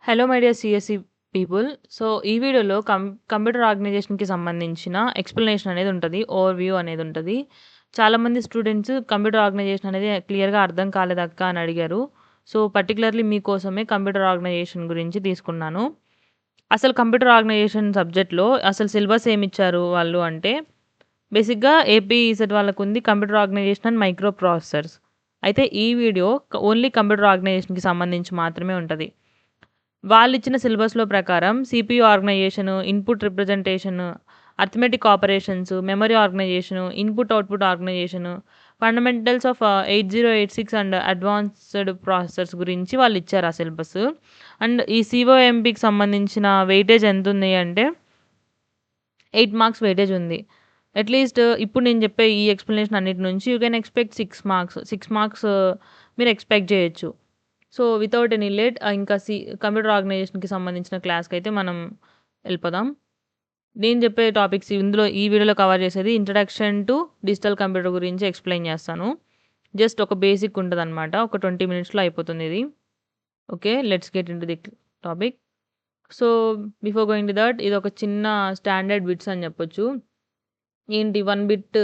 Hello my dear CSE people. So, ఈ వీడియోలో computer ఆర్గనైజేషన్‌కి సంబంధించిన ఎక్స్‌ప్లనేషన్ అనేది ఉంటది. ఓవర్‌వ్యూ అనేది ఉంటది. చాలామంది స్టూడెంట్స్ కంప్యూటర్ ఆర్గనైజేషన్ అనేది క్లియర్‌గా అర్థం కాలేదక్క అని అడిగారు. సో, పర్టిక్యులర్‌లీ మీకోసమే కంప్యూటర్ ఆర్గనైజేషన్ గురించి తీసుకున్నాను. అసలు కంప్యూటర్ ఆర్గనైజేషన్ సబ్జెక్ట్‌లో అసలు సిలబస్ ఏమిచ్చారు వాళ్ళు అంటే, బేసిక్‌గా ఏపీ ఈసెట్ వాళ్ళకుంది computer organisation and micro processors. అయితే ఈ వీడియో ఓన్లీ కంప్యూటర్ ఆర్గనైజేషన్‌కి సంబంధించి మాత్రమే ఉంటది. వాళ్ళిచ్చిన సిలబస్‌లో ప్రకారం CPU organisation, input representation, arithmetic operations, memory organisation, input, output organisation, fundamentals of 8086 and advanced processors గురించి వాళ్ళిచ్చారు ఆ సిలబస్. అండ్ ఈ సీఓఎంపీకి సంబంధించిన వెయిటేజ్ ఎంతుంది అంటే 8 మార్క్స్ వెయిటేజ్ ఉంది. అట్‌లీస్ట్ ఇప్పుడు నేను చెప్పే ఈ ఎక్స్‌ప్లనేషన్ అన్నిటి నుంచి you can expect 6 marks. 6 marks మీరు ఎక్స్‌పెక్ట్ చేయొచ్చు. సో, వితౌట్ ఎనీ లేట్ ఇంకా కంప్యూటర్ ఆర్గనైజేషన్‌కి సంబంధించిన క్లాస్‌కైతే మనం ఎళ్ళిపోదాం. నేను చెప్పే టాపిక్స్ ఇందులో ఈ వీడియోలో కవర్ చేసేది ఇంట్రడక్షన్ టు డిజిటల్ కంప్యూటర్ గురించి ఎక్స్‌ప్లెయిన్ చేస్తాను. జస్ట్ ఒక బేసిక్ ఉంటదనమాట. ఒక 20 మినిట్స్‌లో అయిపోతుంది ఇది. Okay. Let's get into the topic. So, before going to that ఇదొక చిన్న స్టాండర్డ్ బిట్స్ అని చెప్పొచ్చు. ఏంటి 1 బిట్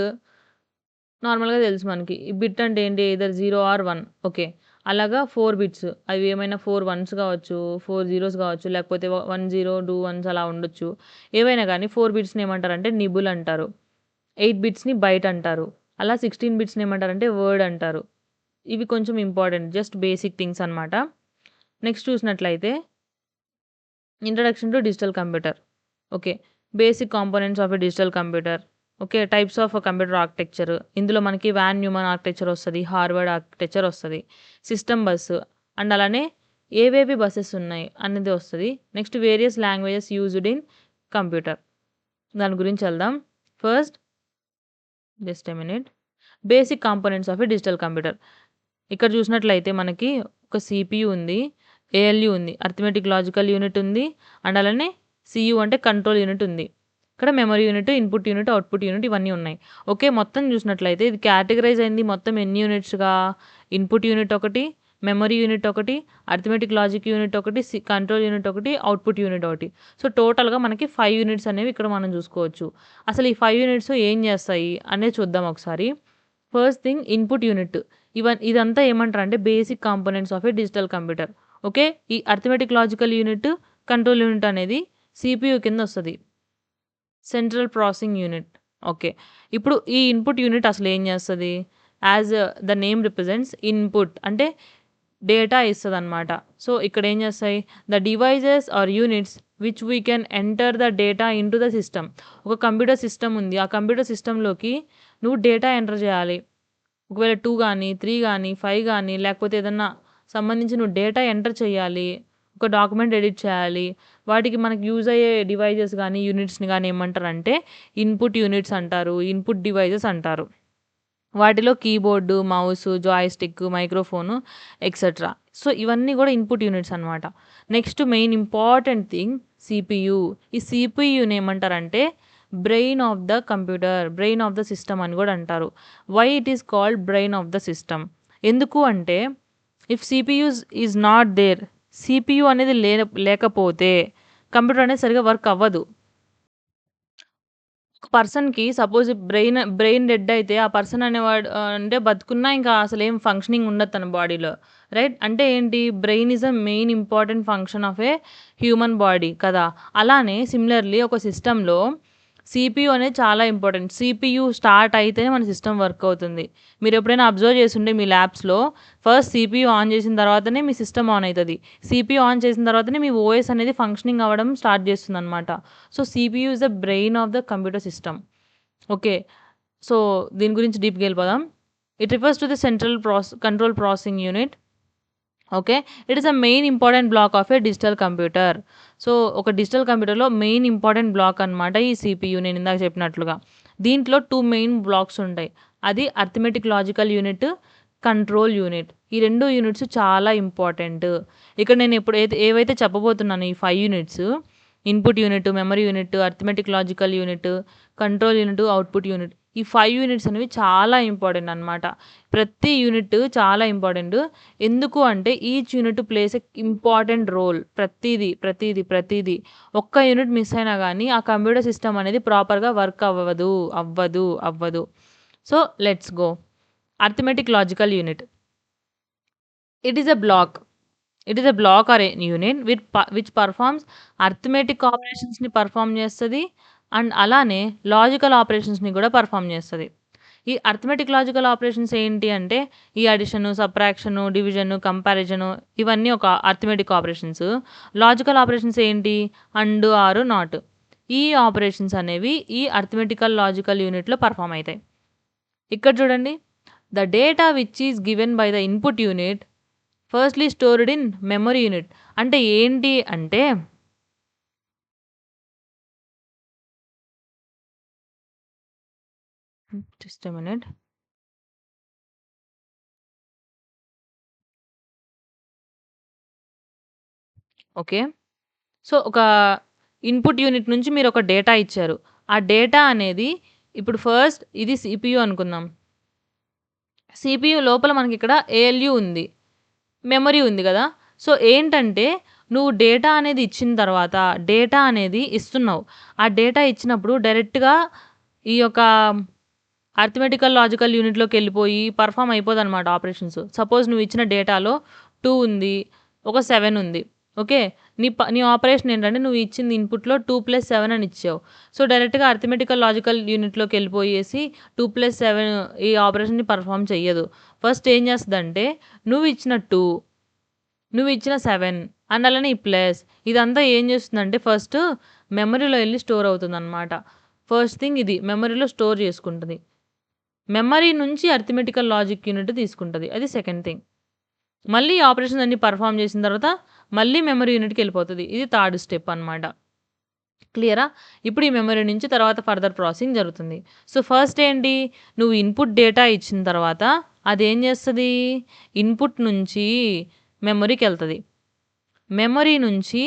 నార్మల్‌గా తెలుసు మనకి. ఈ బిట్ అంటే ఏంటి? Either 0 or 1. ఓకే. అలాగా 4 బిట్స్. అవి ఏమైనా 4 వన్స్ కావచ్చు, 4 జీరోస్ కావచ్చు, లేకపోతే 1 జీరో, 2 వన్స్ అలా ఉండొచ్చు. ఏవైనా గానీ 4 బిట్స్‌ని ఏమంటారంటే నిబుల్ అంటారు. 8 బిట్స్‌ని బైట్ అంటారు. అలా 16 బిట్స్‌ని ఏమంటారంటే వర్డ్ అంటారు. ఇవి కొంచెం ఇంపార్టెంట్. జస్ట్ బేసిక్ థింగ్స్ అన్నమాట. నెక్స్ట్ చూసినట్లయితే introduction to digital computer. Okay. Basic components of a digital computer. Okay. Types of computer architecture. ఇందులో మనకి వాన్ న్యూమన్ ఆర్కిటెక్చర్ వస్తది. హార్వర్డ్ ఆర్కిటెక్చర్ వస్తది. సిస్టమ్ బస్ అండ్ అలానే ఏవేవి బసెస్ ఉన్నాయి అనేది వస్తది. Next various languages used in computer. దాని గురించి వెళ్దాం. First just a minute. Basic components of a digital computer. ఇక్కడ చూసినట్లయితే మనకి ఒక సీపీయూ ఉంది. ఏఎల్యూ ఉంది. అర్థమెటిక్ లాజికల్ యూనిట్ ఉంది. అండ్ అలానే సీయూ అంటే కంట్రోల్ యూనిట్ ఉంది. ఇక్కడ memory unit, input unit, output unit ఇవన్నీ ఉన్నాయి. ఓకే. మొత్తం చూసినట్లయితే ఇది కేటగరైజ్ అయింది మొత్తం ఎన్ని యూనిట్స్‌గా ఇన్‌పుట్ యూనిట్ ఒకటి, మెమరీ యూనిట్ ఒకటి, అర్థమెటిక్ లాజిక్ యూనిట్ ఒకటి, కంట్రోల్ యూనిట్ ఒకటి, ఔట్‌పుట్ యూనిట్ ఒకటి. సో, టోటల్‌గా మనకి 5 యూనిట్స్ అనేవి ఇక్కడ మనం చూసుకోవచ్చు. అసలు ఈ 5 యూనిట్స్ ఏం చేస్తాయి అనేది చూద్దాం ఒకసారి. First thing input unit. ఇదంతా ఏమంటారంటే basic components of a digital computer. Okay. ఈ arithmetic logical unit, control unit అనేది సీపీయూ కిందొస్తది. Central processing unit. ఓకే. ఇప్పుడు ఈ ఇన్‌పుట్ యూనిట్ అసలేం చేస్తది? As the name represents input అంటే డేటా ఇస్తదనమాట. సో, ఇక్కడేం చేస్తాయి? The devices or units which we can enter the data into the system. ఒక కంప్యూటర్ సిస్టమ్ ఉంది. ఆ కంప్యూటర్ సిస్టమ్‌లోకి నువ్వు డేటా ఎంటర్ చేయాలి. ఒకవేళ 2 గానీ, 3 గానీ, 5 గానీ లేకపోతే ఏదన్నా సంబంధించి నువ్వు డేటా ఎంటర్ చేయాలి. ఒక డాక్యుమెంట్ ఎడిట్ చేయాలి. వాటికి మనకు యూజ్ అయ్యే డివైజెస్ గానీ, యూనిట్స్‌ని గానీ ఏమంటారంటే ఇన్‌పుట్ యూనిట్స్ అంటారు. ఇన్‌పుట్ డివైజెస్ అంటారు. వాటిలో keyboard, mouse, joystick, microphone etcetera. So, ఇవన్నీ గూడా ఇన్‌పుట్ యూనిట్స్ అనమాట. Next main important thing CPU. ఈ సీపీయూని ఏమంటారంటే brain of the computer, brain of the system అని గూడా అంటారు. Why it is called brain of the system? ఎందుకు అంటే if CPUs is not there, CPU అనేది లేకపోతే కంప్యూటర్ అనేది సరిగ్గా వర్క్ అవ్వదు. ఒక పర్సన్‌కి సపోజ్ బ్రెయిన్ డెడ్ అయితే ఆ పర్సన్ అనేవాడు అంటే బతికున్నా ఇంకా అసలేం ఫంక్షనింగ్ ఉండదు తన బాడీలో. రైట్? అంటే ఏంటి? Brain is a main important function of a human body కదా! అలానే సిమిలర్‌లీ ఒక సిస్టమ్‌లో సీపీయూ అనేది చాలా ఇంపార్టెంట్. సీపీయూ స్టార్ట్ అయితేనే మన సిస్టమ్ వర్క్ అవుతుంది. మీరెప్పుడైనా అబ్జర్వ్ చేసుంటే మీ ల్యాబ్స్‌లో ఫస్ట్ సీపీయూ ఆన్ చేసిన తర్వాతనే మీ సిస్టమ్ ఆన్ అయితది. సీపీయూ ఆన్ చేసిన తర్వాతనే మీ ఓఎస్ అనేది ఫంక్షనింగ్ అవ్వడం స్టార్ట్ చేస్తుందనమాట. So, CPU is the brain of the computer system. Okay. So, దీని గురించి డీప్‌గా ఎళ్ళిపోదాం. It refers to the central control processing unit. Okay. It is a main important block of a digital computer. So, ఒక digital కంప్యూటర్‌లో main important block అనమాట ఈ CPU నేను ఇందాక చెప్పినట్లుగా. దీంట్లో 2 మెయిన్ బ్లాక్స్ ఉంటాయి. అది arithmetic logical unit, control unit. ఈ 2 యూనిట్స్ చాలా ఇంపార్టెంట్. ఇక్కడ నేను ఇప్పుడు ఏవైతే చెప్పబోతున్నానో ఈ 5 units input unit, memory unit, arithmetic logical unit, control unit, output unit. ఈ 5 యూనిట్స్ అనేవి చాలా ఇంపార్టెంట్ అనమాట. ప్రతి యూనిట్ చాలా ఇంపార్టెంట్. ఎందుకు అంటే ఈచ్ యూనిట్ ప్లేస్ ఎ ఇంపార్టెంట్ రోల్. ప్రతీది. ఒక్క యూనిట్ మిస్ అయినా గానీ ఆ కంప్యూటర్ సిస్టమ్ అనేది ప్రాపర్‌గా వర్క్ అవ్వదు. So, let's go. Arithmetic logical unit. It is a block. It is a block or a unit which performs arithmetic ఆపరేషన్స్‌ని పర్ఫార్మ్ చేస్తది. అండ్ అలానే లాజికల్ ఆపరేషన్స్‌ని కూడా పర్ఫార్మ్ చేస్తది. ఈ అర్థమెటిక్ లాజికల్ ఆపరేషన్స్ ఏంటి అంటే ఈ అడిషను, సబ్ట్రాక్షను, డివిజను, కంపారిజను ఇవన్నీ ఒక అర్థమెటిక్ ఆపరేషన్స్. లాజికల్ ఆపరేషన్స్ ఏంటి? And, or, not. ఈ ఆపరేషన్స్ అనేవి ఈ అర్థమెటికల్ లాజికల్ యూనిట్‌లో పర్ఫార్మ్ అయితాయి. ఇక్కడ చూడండి. The data which is given by the input unit firstly stored in memory unit. అంటే ఏంటి అంటే just a minute. Okay. So, ఒక ఇన్పుట్ యూనిట్ నుంచి మీరొక డేటా ఇచ్చారు. ఆ డేటా అనేది ఇప్పుడు ఫస్ట్ ఇది సీపీయూ అనుకుందాం. సీపీయూ లోపల మనకిక్కడ ఏఎల్యూ ఉంది. మెమరీ ఉంది గదా! సో, ఏంటంటే నువ్వు డేటా అనేది ఇచ్చిన తర్వాత డేటా అనేది ఇస్తున్నావు. ఆ డేటా ఇచ్చినప్పుడు డైరెక్ట్‌గా ఈ యొక్క అర్థమెటికల్ లాజికల్ యూనిట్‌లోకెళ్ళిపోయి పర్ఫార్మ్ అయిపోదనమాట ఆపరేషన్స్. సపోజ్ నువ్వు ఇచ్చిన డేటాలో 2 ఉంది. ఒక 7 ఉంది. ఓకే. నీ ఆపరేషన్ ఏంటంటే నువ్వు ఇచ్చింది ఇన్పుట్‌లో 2+7 అని ఇచ్చావు. సో, డైరెక్ట్‌గా అర్థమెటికల్ లాజికల్ యూనిట్‌లోకెళ్ళిపోయేసి 2+7 ఈ ఆపరేషన్‌ని పర్ఫార్మ్ చెయ్యదు. ఫస్ట్ ఏం చేస్తదంటే నువ్వు ఇచ్చిన 2, నువ్వు ఇచ్చిన 7 అండ్ అలానే ఈ ప్లస్ ఇదంతా ఏం చేస్తుందంటే ఫస్ట్ మెమరీలో ఎళ్లి స్టోర్ అవుతుందనమాట. ఫస్ట్ థింగ్ ఇది మెమరీలో స్టోర్ చేసుకుంటది. మెమరీ నుంచి అర్థమెటికల్ లాజిక్ యూనిట్ తీసుకుంటది. అది సెకండ్ థింగ్. మళ్ళీ ఈ ఆపరేషన్స్ అన్నీ పర్ఫార్మ్ చేసిన తర్వాత మళ్ళీ మెమరీ యూనిట్‌కెళ్ళిపోతది. ఇది థర్డ్ స్టెప్ అనమాట. క్లియరా? ఇప్పుడు ఈ మెమరీ నుంచి తర్వాత ఫర్దర్ ప్రాసెసింగ్ జరుగుతుంది. సో, ఫస్ట్ ఏంటి? నువ్వు ఇన్పుట్ డేటా ఇచ్చిన తర్వాత అదేం చేస్తది? ఇన్పుట్ నుంచి మెమరీకెళ్తది. మెమరీ నుంచి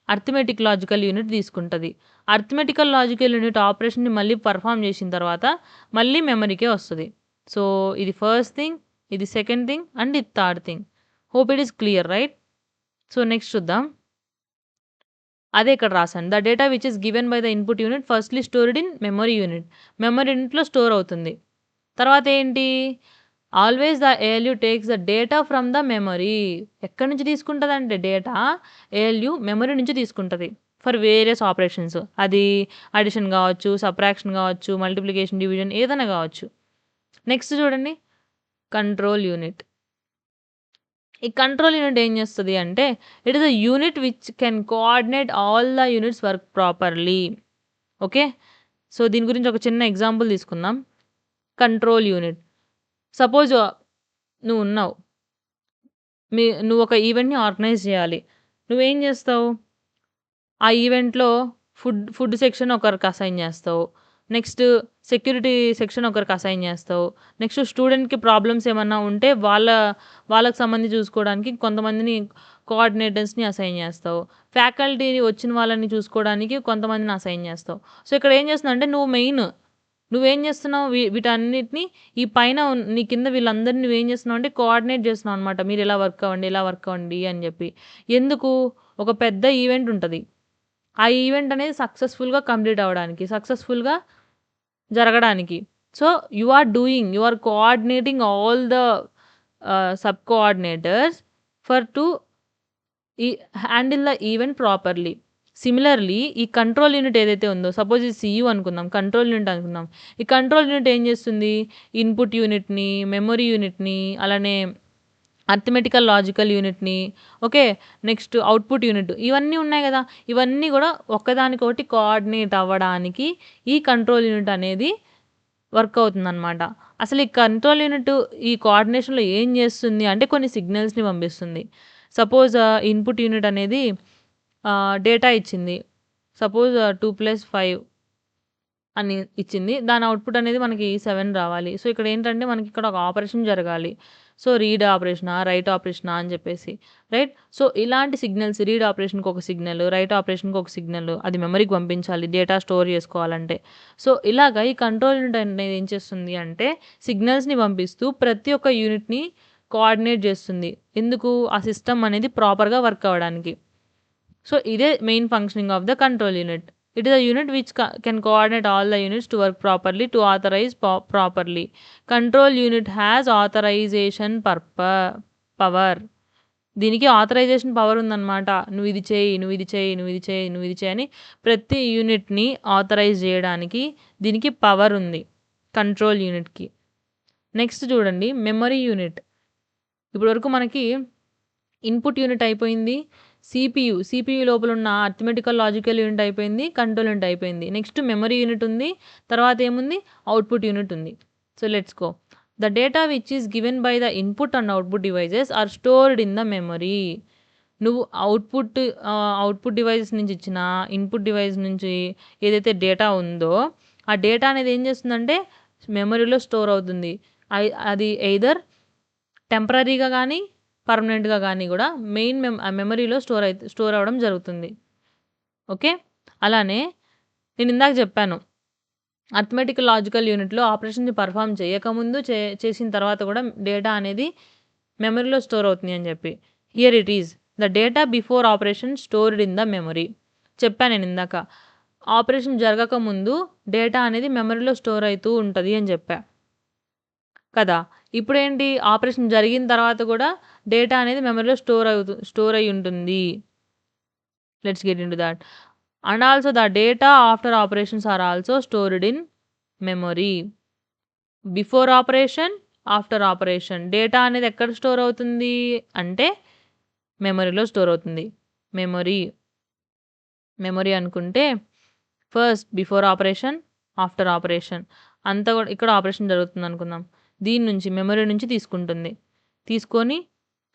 అర్థమెటిక్ లాజికల్ యూనిట్ తీసుకుంటది. అర్థమెటికల్ లాజికల్ యూనిట్ ఆపరేషన్‌ని మళ్ళీ పర్ఫార్మ్ చేసిన తర్వాత మళ్ళీ మెమరీకే వస్తది. సో, ఇది ఫస్ట్ థింగ్, ఇది సెకండ్ థింగ్ అండ్ ఇది third thing. Hope it is clear right? So, next చూద్దాం. అదే ఇక్కడ రాసాను. The data which is given by the input unit firstly stored in memory unit. Memory యూనిట్‌లో స్టోర్ అవుతుంది. తర్వాత ఏంటి? Always the ALU takes the data from the memory. ఎక్కడి నుంచి తీసుకుంటదంటే డేటా ఏఎల్యూ మెమరీ నుంచి తీసుకుంటది. For various operations. అది addition గావచ్చు, సబ్ట్రాక్షన్ గావచ్చు, మల్టిప్లికేషన్, డివిజన్ ఏదైనా గావచ్చు. నెక్స్ట్ చూడండి. Control unit. ఈ కంట్రోల్ యూనిట్ ఏం చేస్తది అంటే it is a unit which can coordinate all the units work properly. Okay. So, దీని గురించి ఒక చిన్న ఎగ్జాంపుల్ తీసుకుందాం. Control unit. సపోజ్ నువ్వున్నావు. నువ్వొక ఈవెంట్‌ని ఆర్గనైజ్ చేయాలి. నువ్వేం చేస్తావు? ఆ ఈవెంట్‌లో ఫుడ్ సెక్షన్ ఒకరికి అసైన్ చేస్తావు. నెక్స్ట్ సెక్యూరిటీ సెక్షన్ ఒకరికి అసైన్ చేస్తావు. నెక్స్ట్ స్టూడెంట్‌కి ప్రాబ్లమ్స్ ఏమన్నా ఉంటే వాళ్ళకి సంబంధించి చూసుకోవడానికి కొంతమందిని కోఆర్డినేటర్స్‌ని అసైన్ చేస్తావు. ఫ్యాకల్టీ వచ్చిన వాళ్ళని చూసుకోవడానికి కొంతమందిని అసైన్ చేస్తావు. సో, ఇక్కడ ఏం చేస్తున్నావంటే నువ్వేం చేస్తున్నావు? వీటన్నిటిని ఈ పైన నీ కింద వీళ్ళందరిని నువ్వేం చేస్తున్నావంటే కోఆర్డినేట్ చేస్తున్నావు అనమాట. మీరు ఇలా వర్క్ అవ్వండి అని చెప్పి. ఎందుకు? ఒక పెద్ద ఈవెంట్ ఉంటది. ఆ ఈవెంట్ అనేది సక్సెస్‌ఫుల్‌గా కంప్లీట్ అవ్వడానికి, సక్సెస్‌ఫుల్‌గా జరగడానికి. So, you are coordinating all the sub coordinators to ఈ handle the event properly. Similarly ఈ కంట్రోల్ యూనిట్ ఏదైతే ఉందో సపోజ్ ఇది సీయూ అనుకుందాం. కంట్రోల్ యూనిట్ అనుకుందాం. ఈ కంట్రోల్ యూనిట్ ఏం చేస్తుంది? ఇన్పుట్ యూనిట్‌ని, మెమరీ యూనిట్‌ని అలానే అర్థమెటికల్ లాజికల్ యూనిట్‌ని ఓకే. నెక్స్ట్ అవుట్పుట్ యూనిట్ ఇవన్నీ ఉన్నాయి గదా! ఇవన్నీ గూడా ఒకదానికొకటి కోఆర్డినేట్ అవ్వడానికి ఈ కంట్రోల్ యూనిట్ అనేది వర్క్ అవుతుందనమాట. అసలు ఈ కంట్రోల్ యూనిట్ ఈ కోఆర్డినేషన్‌లో ఏం చేస్తుంది అంటే కొన్ని సిగ్నల్స్‌ని పంపిస్తుంది. సపోజ్ ఇన్పుట్ యూనిట్ అనేది డేటా ఇచ్చింది. సపోజ్ 2+5 అని ఇచ్చింది. దాని అవుట్‌పుట్ అనేది మనకి 7 రావాలి. సో, ఇక్కడ ఏంటంటే మనకి ఇక్కడ ఒక ఆపరేషన్ జరగాలి. సో రీడ్ ఆపరేషనా, రైట్ ఆపరేషనా అని చెప్పేసి, రైట్? సో ఇలాంటి సిగ్నల్స్, రీడ్ ఆపరేషన్కి ఒక సిగ్నల్, రైట్ ఆపరేషన్కి ఒక సిగ్నల్, అది మెమరీకి పంపించాలి డేటా స్టోర్ చేసుకోవాలంటే. సో ఇలాగ ఈ కంట్రోల్ యూనిట్ అనేది ఏం చేస్తుంది అంటే సిగ్నల్స్ని పంపిస్తూ ప్రతి ఒక్క యూనిట్ని కోఆర్డినేట్ చేస్తుంది. ఎందుకు? ఆ సిస్టమ్ అనేది ప్రాపర్గా వర్క్ అవ్వడానికి. సో ఇదే main functioning of the control unit. It is a unit which can coordinate all the units to work properly to authorise properly. Control unit has authorisation power. దీనికి authorisation power ఉందన్నమాట. నువ్వు ఇది చేయి, నువ్వు ఇది చేయి, నువ్వు ఇది చేయి, నువ్వు ఇది చేయి అని ప్రతి యూనిట్ని ఆథరైజ్ చేయడానికి దీనికి పవర్ ఉంది కంట్రోల్ యూనిట్కి. నెక్స్ట్ చూడండి మెమరీ యూనిట్. ఇప్పటి వరకు మనకి ఇన్పుట్ యూనిట్ అయిపోయింది, సిపియు లోపల ఉన్న అర్థమెటికల్ లాజికల్ యూనిట్ అయిపోయింది, కంట్రోల్ యూనిట్ అయిపోయింది. నెక్స్ట్ మెమరీ యూనిట్ ఉంది, తర్వాత ఏముంది? అవుట్పుట్ యూనిట్ ఉంది. So let's go. The data which is given by the input and output devices are stored in the memory. నువ్వు అవుట్పుట్ డివైజెస్ నుంచి ఇచ్చిన input device నుంచి ఏదైతే డేటా ఉందో ఆ డేటా అనేది ఏం చేస్తుందంటే మెమరీలో స్టోర్ అవుతుంది. అది ఎయిదర్ టెంపరరీగా కానీ పర్మనెంట్గా కానీ కూడా మెయిన్ మెమరీలో స్టోర్ అవ్వడం జరుగుతుంది. ఓకే, అలానే నేను ఇందాక చెప్పాను అర్థమెటికల్ లాజికల్ యూనిట్లో ఆపరేషన్ని పర్ఫామ్ చేయకముందు చేసిన తర్వాత కూడా డేటా అనేది మెమరీలో స్టోర్ అవుతుంది అని చెప్పి. Here it is the data before operation stored in the memory. చెప్పాను నేను ఇందాక ఆపరేషన్ జరగకముందు డేటా అనేది మెమరీలో స్టోర్ అవుతూ ఉంటుంది అని చెప్పా కదా. ఇప్పుడు ఏంటి? ఆపరేషన్ జరిగిన తర్వాత కూడా డేటా అనేది మెమరీలో స్టోర్ అయి ఉంటుంది. Let's get into that. And also the data after operations are also stored in memory. Before operation, after operation data అనేది ఎక్కడ స్టోర్ అవుతుంది అంటే మెమరీలో స్టోర్ అవుతుంది. మెమరీ అనుకుంటే first before operation, after operation అంతా కూడా ఇక్కడ ఆపరేషన్ జరుగుతుంది అనుకుందాం. దీని నుంచి మెమరీ నుంచి తీసుకొని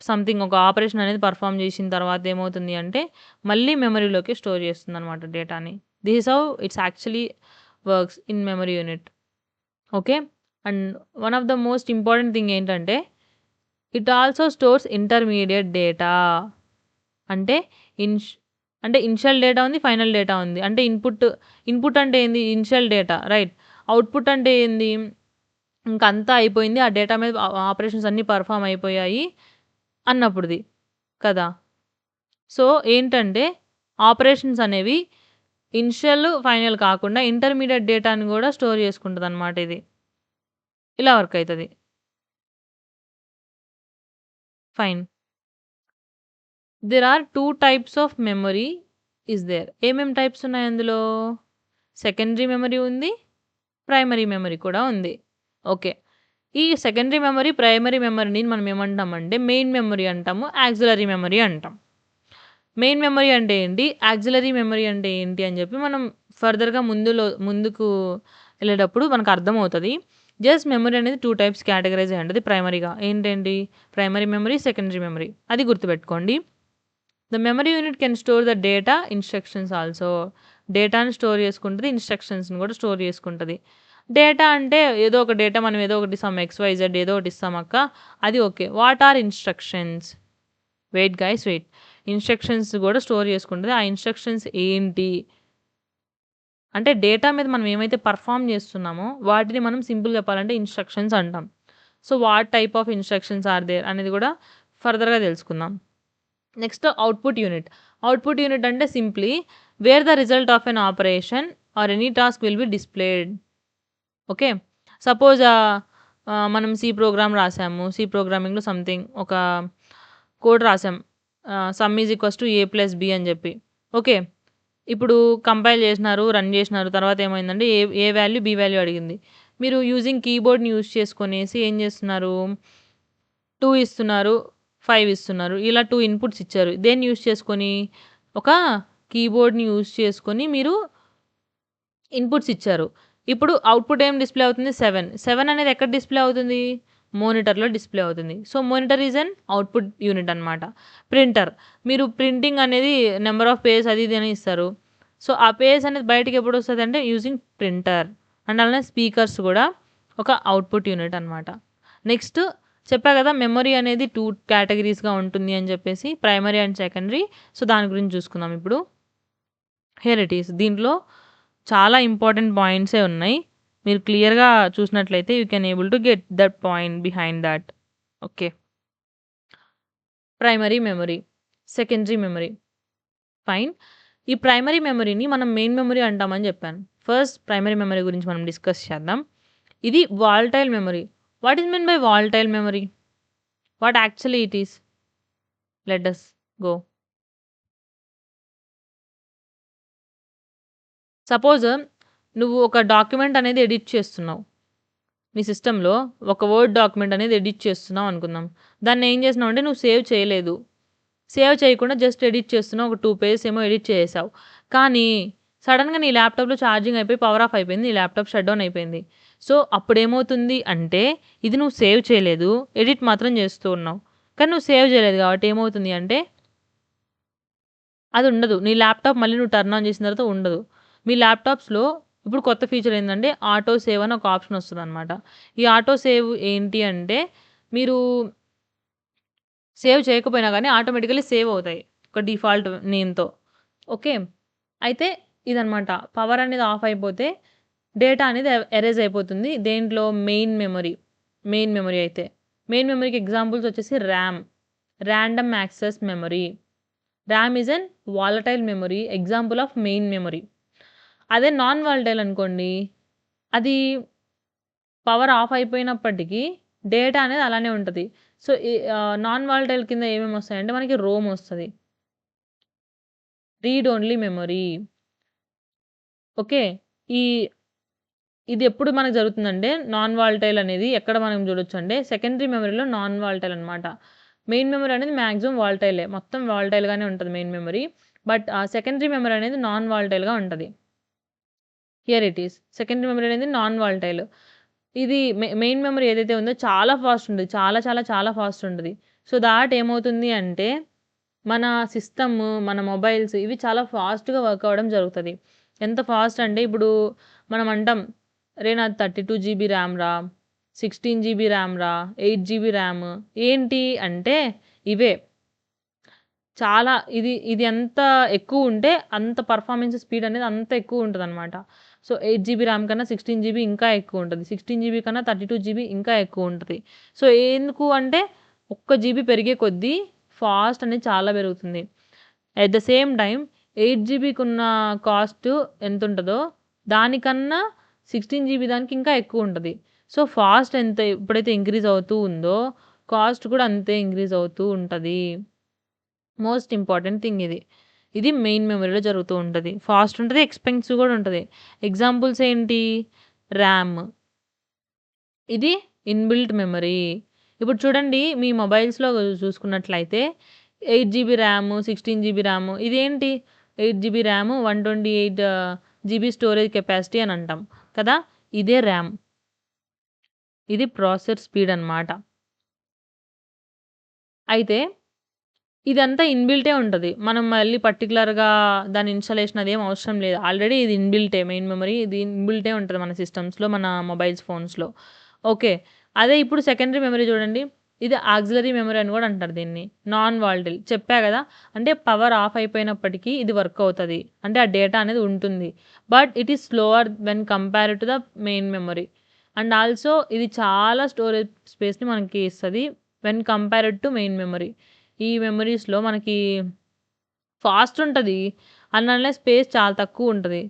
సంథింగ్ ఒక ఆపరేషన్ అనేది పర్ఫామ్ చేసిన తర్వాత ఏమవుతుంది అంటే మళ్ళీ మెమరీలోకి స్టోర్ చేస్తుంది అనమాట డేటాని. This is how it's actually works in memory unit. Okay, and one of the most important thing ఏంటంటే it also stores intermediate data. అంటే ఇనిషియల్ డేటా ఉంది, ఫైనల్ డేటా ఉంది. అంటే ఇన్పుట్ అంటే ఏంది? Initial data, right? అవుట్పుట్ అంటే ఏంది? ఇంకంతా అయిపోయింది, ఆ డేటా మీద ఆపరేషన్స్ అన్నీ పర్ఫామ్ అయిపోయాయి అన్నప్పుడుది కదా. సో ఏంటంటే ఆపరేషన్స్ అనేవి ఇనిషియల్, ఫైనల్ కాకుండా ఇంటర్మీడియట్ డేటాని కూడా స్టోర్ చేసుకుంటుంది అనమాట. ఇది ఇలా వర్క్ అవుతుంది. Fine. There are 2 types of memory is there. ఏమేమి టైప్స్ ఉన్నాయి అందులో? సెకండరీ మెమరీ ఉంది, ప్రైమరీ మెమరీ కూడా ఉంది. ఓకే, ఈ సెకండరీ మెమరీ, ప్రైమరీ మెమరీని మనం ఏమంటామంటే మెయిన్ మెమరీ అంటాము, యాక్సిలరీ మెమరీ అంటాం. మెయిన్ మెమరీ అంటే ఏంటి, యాక్సిలరీ మెమరీ అంటే ఏంటి అని చెప్పి మనం ఫర్దర్గా ముందుకు వెళ్ళేటప్పుడు మనకు అర్థమవుతుంది. జస్ట్ మెమరీ అనేది 2 టైప్స్ కేటగరైజ్ అయ్యి ఉంటుంది ప్రైమరీగా. ఏంటండి? Primary memory, secondary memory. అది గుర్తుపెట్టుకోండి. The memory unit can store the data, instructions also. డేటాని స్టోర్ చేసుకుంటుంది, ఇన్స్ట్రక్షన్స్ని కూడా స్టోర్ చేసుకుంటుంది. డేటా అంటే ఏదో ఒక డేటా మనం ఏదో ఒకటి సమ్ XYZ ఏదో ఒకటి ఇస్తాం అక్క, అది okay. What are instructions? Wait guys, wait. Instructions కూడా స్టోర్ చేసుకుంటుంది. ఆ ఇన్స్ట్రక్షన్స్ ఏంటి అంటే డేటా మీద మనం ఏమైతే పర్ఫామ్ చేస్తున్నామో వాటిని మనం సింపుల్ చెప్పాలంటే ఇన్స్ట్రక్షన్స్ అంటాం. So what type of instructions are there అనేది కూడా ఫర్దర్గా తెలుసుకుందాం. Next output unit. Output unit అంటే simply where the result of an operation or any task will be displayed. Okay, suppose మనం సి ప్రోగ్రామ్ రాసాము, C ప్రోగ్రామింగ్లో something ఒక code రాసాం, sum is equals to A+B అని చెప్పి. ఓకే, ఇప్పుడు compile చేసినారు, రన్ చేసినారు, తర్వాత ఏమైందంటే ఏ వాల్యూ బి వాల్యూ అడిగింది. మీరు యూజింగ్ కీబోర్డ్ని యూజ్ చేసుకునేసి ఏం చేస్తున్నారు, 2 ఇస్తున్నారు, 5 ఇస్తున్నారు, ఇలా 2 ఇన్పుట్స్ ఇచ్చారు. దేన్ని యూజ్ చేసుకొని, ఒక కీబోర్డ్ని యూజ్ చేసుకొని మీరు ఇన్పుట్స్ ఇచ్చారు. ఇప్పుడు అవుట్పుట్ ఏం డిస్ప్లే అవుతుంది? 7 అనేది ఎక్కడ డిస్ప్లే అవుతుంది? మోనిటర్లో డిస్ప్లే అవుతుంది. So monitor is an output unit అనమాట. ప్రింటర్, మీరు ప్రింటింగ్ అనేది నెంబర్ ఆఫ్ పేజెస్ అది ఇది అని ఇస్తారు. సో ఆ పేజెస్ అనేది బయటకి ఎప్పుడు వస్తుంది అంటే యూజింగ్ ప్రింటర్. అండ్ అలానే స్పీకర్స్ కూడా ఒక అవుట్పుట్ యూనిట్ అనమాట. నెక్స్ట్ చెప్పా కదా మెమరీ అనేది 2 కేటగరీస్‌గా ఉంటుంది అని చెప్పేసి. Primary and secondary. సో, దాని గురించి చూసుకుందాం ఇప్పుడు. Here it is. దీంట్లో చాలా ఇంపార్టెంట్ పాయింట్సే ఉన్నాయి. మీరు క్లియర్‌గా చూసినట్లయితే you can able to get that point behind that. Okay. Primary memory, secondary memory. Fine. ఈ ప్రైమరీ మెమరీని మనం మెయిన్ మెమరీ అంటామని చెప్పాను. ఫస్ట్ ప్రైమరీ మెమరీ గురించి మనం డిస్కస్ చేద్దాం. ఇది volatile memory. What is mean by volatile memory? What actually it is? Let us go. Suppose నువ్వు ఒక డాక్యుమెంట్ అనేది ఎడిట్ చేస్తున్నావు. నీ సిస్టమ్‌లో ఒక వర్డ్ డాక్యుమెంట్ అనేది ఎడిట్ చేస్తున్నావు అనుకుందాం. దాన్ని ఏం చేసినావు అంటే నువ్వు సేవ్ చేయలేదు. సేవ్ చేయకుండా జస్ట్ ఎడిట్ చేస్తున్నావు. ఒక 2 పేజెస్ ఏమో ఎడిట్ చేసేసావు. కానీ సడెన్‌గా నీ ల్యాప్‌టాప్‌లో ఛార్జింగ్ అయిపోయి పవర్ ఆఫ్ అయిపోయింది. నీ ల్యాప్‌టాప్ షట్ డౌన్ అయిపోయింది. సో, అప్పుడేమవుతుంది అంటే ఇది నువ్వు సేవ్ చేయలేదు. ఎడిట్ మాత్రం చేస్తూ ఉన్నావు. కానీ నువ్వు సేవ్ చేయలేదు కాబట్టి ఏమవుతుంది అంటే అది ఉండదు. నీ ల్యాప్‌టాప్ మళ్ళీ నువ్వు టర్న్ ఆన్ చేసిన తర్వాత ఉండదు. మీ ల్యాప్‌టాప్స్‌లో ఇప్పుడు కొత్త ఫీచర్ ఏందంటే ఆటో సేవ్ అని ఒక ఆప్షన్ వస్తదనమాట. ఈ ఆటో సేవ్ ఏంటి అంటే మీరు సేవ్ చేయకపోయినా గానీ ఆటోమేటికల్లీ సేవ్ అవుతాయి. ఒక డిఫాల్ట్ నేమ్‌తో. ఓకే. అయితే ఇదనమాట. పవర్ అనేది ఆఫ్ అయిపోతే డేటా అనేది ఎరేజ్ అయిపోతుంది. దేంట్లో మెయిన్ మెమరీ అయితే. మెయిన్ మెమరీకి ఎగ్జాంపుల్స్ వచ్చేసి RAM, random access memory. RAM is an volatile memory. Example of main memory. అదే నాన్ వాలటైల్ అనుకోండి. అది పవర్ ఆఫ్ అయిపోయినప్పటికీ డేటా అనేది అలానే ఉంటది. సో, నాన్ వాలటైల్ కింద ఏమేమి వస్తాయంటే మనకి రోమ్ వస్తది. Read only memory. ఓకే. ఈ ఇది ఎప్పుడు మనకు జరుగుతుందంటే నాన్ వాలటైల్ అనేది ఎక్కడ మనం చూడొచ్చంటే సెకండరీ మెమరీలో నాన్ వాలటైల్ అనమాట. మెయిన్ మెమరీ అనేది మాక్సిమం వాలటైలే. మొత్తం వాలటైల్‌గానే ఉంటది main memory. But secondary memory అనేది నాన్ వాలటైల్‌గా ఉంటది. Here it is. Secondary memory అనేది నాన్ వాలటైల్. ఇది మెయిన్ మెమరీ ఏదైతే ఉందో చాలా ఫాస్ట్ ఉంటది. చాలా చాలా చాలా ఫాస్ట్ ఉంటది. సో, థాట్ ఏమవుతుంది అంటే మన సిస్టమ్, మన మొబైల్స్ ఇవి చాలా ఫాస్ట్‌గా వర్క్ అవ్వడం జరుగుతది. ఎంత ఫాస్ట్ అంటే ఇప్పుడు మనం అంటాం, "అరే! నాది 32 జీబీ ర్యామ్ రా, 16 జీబీ ర్యామ్ రా, 8 జీబీ ర్యామ్." ఏంటి అంటే ఇవే. చాలా ఇది ఎంత ఎక్కువుంటే అంత పర్ఫార్మెన్స్ స్పీడ్ అనేది అంత ఎక్కువుంటదనమాట. సో, 8 జీబీ ర్యామ్ కన్నా 16 జీబీ ఇంకా ఎక్కువుంటది. 16 జీబీ కన్నా 32 జీబీ ఇంకా ఎక్కువుంటది. సో, ఎందుకు అంటే ఒక్క జీబీ పెరిగే కొద్దీ ఫాస్ట్ అనేది చాలా పెరుగుతుంది. ఎట్ ద సేమ్ టైమ్ 8 జీబీకున్న కాస్ట్ ఎంతుంటదో దానికన్నా 16 జీబీ దానికి ఇంకా ఎక్కువుంటది. సో, ఫాస్ట్ ఎప్పుడైతే ఇంక్రీజ్ అవుతూ ఉందో కాస్ట్ కూడా అంతే ఇంక్రీజ్ అవుతూ ఉంటది. మోస్ట్ ఇంపార్టెంట్ థింగ్ ఇది. ఇది మెయిన్ మెమరీలో జరుగుతూ ఉంటది. ఫాస్ట్ ఉంటది. ఎక్స్‌పెన్సివ్ గూడా ఉంటది. ఎగ్జాంపుల్స్ ఏంటి? ర్యామ్. ఇది ఇన్‌బిల్ట్ మెమరీ. ఇప్పుడు చూడండి మీ మొబైల్స్‌లో చూసుకున్నట్లయితే 8 జీబీ ర్యామ్, 16 జీబీ ర్యామ్ ఇదేంటి? 8 GB RAM, 128 GB storage capacity అని అంటాం కదా! ఇదే ర్యామ్. ఇది ప్రాసెసర్ స్పీడ్ అన్నమాట. అయితే ఇదంతా ఇన్‌బిల్టే ఉంటది. మనం మళ్ళీ పర్టిక్యులర్‌గా దాని ఇన్‌స్టాలేషన్ అదేం అవసరం లేదు. ఆల్రెడీ ఇది ఇన్‌బిల్టే మెయిన్ మెమరీ ఇది ఇన్‌బిల్టే ఉంటది మన సిస్టమ్స్‌లో, మన మొబైల్స్ ఫోన్స్‌లో. ఓకే. అదే ఇప్పుడు సెకండరీ మెమరీ చూడండి. ఇది ఆక్సిలరీ మెమరీ అని గూడా అంటారు దీన్ని. నాన్ వాలటైల్ చెప్పా గదా! అంటే పవర్ ఆఫ్ అయిపోయినప్పటికీ ఇది వర్క్ అవుతది. అంటే ఆ డేటా అనేది ఉంటుంది. But it is slower when compared to the main memory. And also ఇది చాలా స్టోరేజ్ స్పేస్‌ని మనకి ఇస్తది. When compared to main memory. ఈ మెమరీస్‌లో మనకి ఫాస్ట్ ఉంటది. అందువల్ల స్పేస్ చాలా తక్కువుంటది.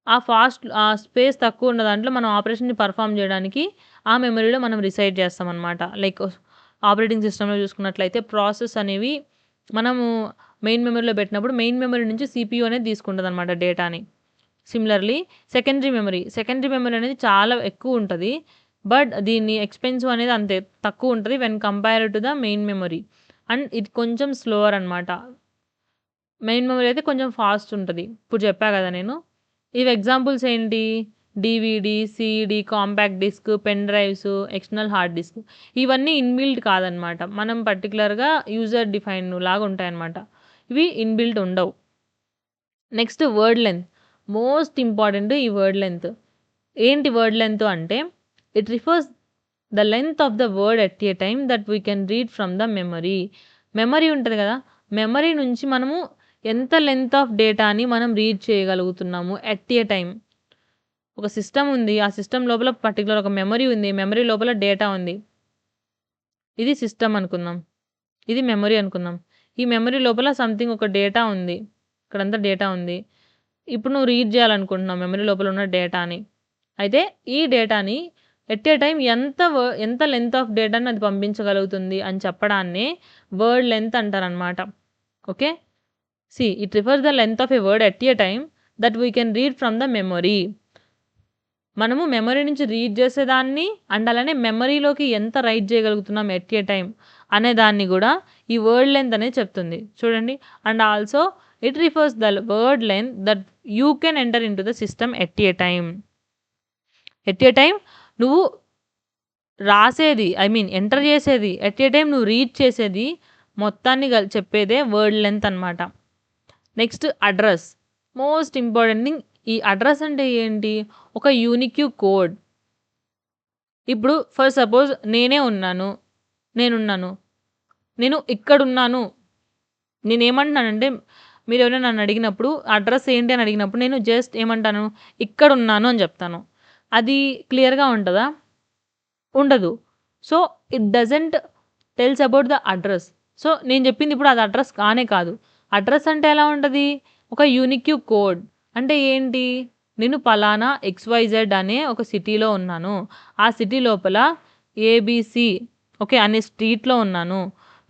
ఆ స్పేస్ తక్కువున్న దాంట్లో మనం ఆపరేషన్‌ని పెర్ఫార్మ్ జేయడానికి ఆ మెమరీలో మనం రిసైడ్ చేస్తామనమాట. లైక్ ఆపరేటింగ్ సిస్టమ్‌లో చూసుకున్నట్లయితే ప్రాసెస్ అనేవి మనము మెయిన్ మెమరీలో పెట్టినప్పుడు మెయిన్ మెమరీ నుంచి సీపీయూ అనేది తీసుకుంటదనమాట డేటాని. సిమిలర్‌లీ సెకండరీ మెమరీ అనేది చాలా ఎక్కువుంటది. బట్ దీని ఎక్స్‌పెన్సివ్ అనేది అంతే తక్కువుంటది when compared to the main memory. And ఇది కొంచెం స్లోవర్ అనమాట. మెయిన్ మెమరీ అయితే కొంచెం ఫాస్ట్ ఉంటది. ఇప్పుడు చెప్పా గదా నేను. ఇవి ఎగ్జాంపుల్స్ ఏంటి? DVD, CD, compact disc, pen drives, external hard disk. ఇవన్నీ ఇన్‌బిల్ట్ కాదనమాట. మనం పర్టిక్యులర్‌గా యూజర్ డిఫైన్డ్ లాగా ఉంటాయన్నమాట. ఇవి ఇన్‌బిల్ట్ ఉండవు. Next word length. Most important ఈ వర్డ్ లెంత్. ఏంటి వర్డ్ లెంత్ అంటే it refers the length of the word at a time that we can read from the memory. Memory ఉంటుంది కదా, మెమరీ నుంచి మనము ఎంత లెంత్ ఆఫ్ డేటాని మనం రీడ్ చేయగలుగుతున్నాము ఎట్ ఏ టైమ్. ఒక సిస్టమ్ ఉంది, ఆ సిస్టమ్ లోపల పర్టికులర్ ఒక మెమరీ ఉంది, మెమరీ లోపల డేటా ఉంది. ఇది సిస్టమ్ అనుకుందాం, ఇది మెమరీ అనుకుందాం. ఈ మెమరీ లోపల సంథింగ్ ఒక డేటా ఉంది, ఇక్కడంతా డేటా ఉంది. ఇప్పుడు నువ్వు రీడ్ చేయాలనుకుంటున్నావు మెమరీ లోపల ఉన్న డేటాని. అయితే ఈ డేటాని ఎట్ ఏ టైం ఎంత లెంత్ ఆఫ్ డేటాని అది పంపించగలుగుతుంది అని చెప్పడాన్ని వర్డ్ లెంత్ అంటారనమాట. Okay, see it refers the length of a word at a time that we can read from the memory. మనము మెమరీ నుంచి రీడ్ చేసేదాన్ని అండ్ అలానే మెమరీలోకి ఎంత రైట్ చేయగలుగుతున్నాం ఎట్ ఏ టైం అనే దాన్ని కూడా ఈ వర్డ్ లెంత్ అనేది చెప్తుంది. చూడండి, and also it refers the word length that you can enter in to the system at a time. At a time నువ్వు రాసేది, ఐ మీన్ ఎంటర్ చేసేది, ఎట్ ఏ టైం నువ్వు రీడ్ చేసేది మొత్తాన్ని చెప్పేదే వర్డ్ లెంత్ అనమాట. Next address, most important thing. ఈ address అంటే ఏంటి? ఒక యూనిక్ కోడ్. ఇప్పుడు ఫర్ సపోజ్ నేను ఇక్కడున్నాను. నేనేమంటున్నానంటే, మీరు ఎవరైనా నన్ను అడిగినప్పుడు అడ్రస్ ఏంటి అని అడిగినప్పుడు నేను జస్ట్ ఏమంటాను, ఇక్కడున్నాను అని చెప్తాను. అది క్లియర్గా ఉంటుందా? ఉండదు. So it doesn't tells about the address. So నేను చెప్పింది ఇప్పుడు అది అడ్రస్ కానే కాదు. అడ్రస్ అంటే ఎలా ఉంటుంది? ఒక యూనిక్ కోడ్. అంటే ఏంటి? నేను పలానా XYZ అనే ఒక సిటీలో ఉన్నాను, ఆ సిటీ లోపల ABC ఓకే అనే స్ట్రీట్లో ఉన్నాను,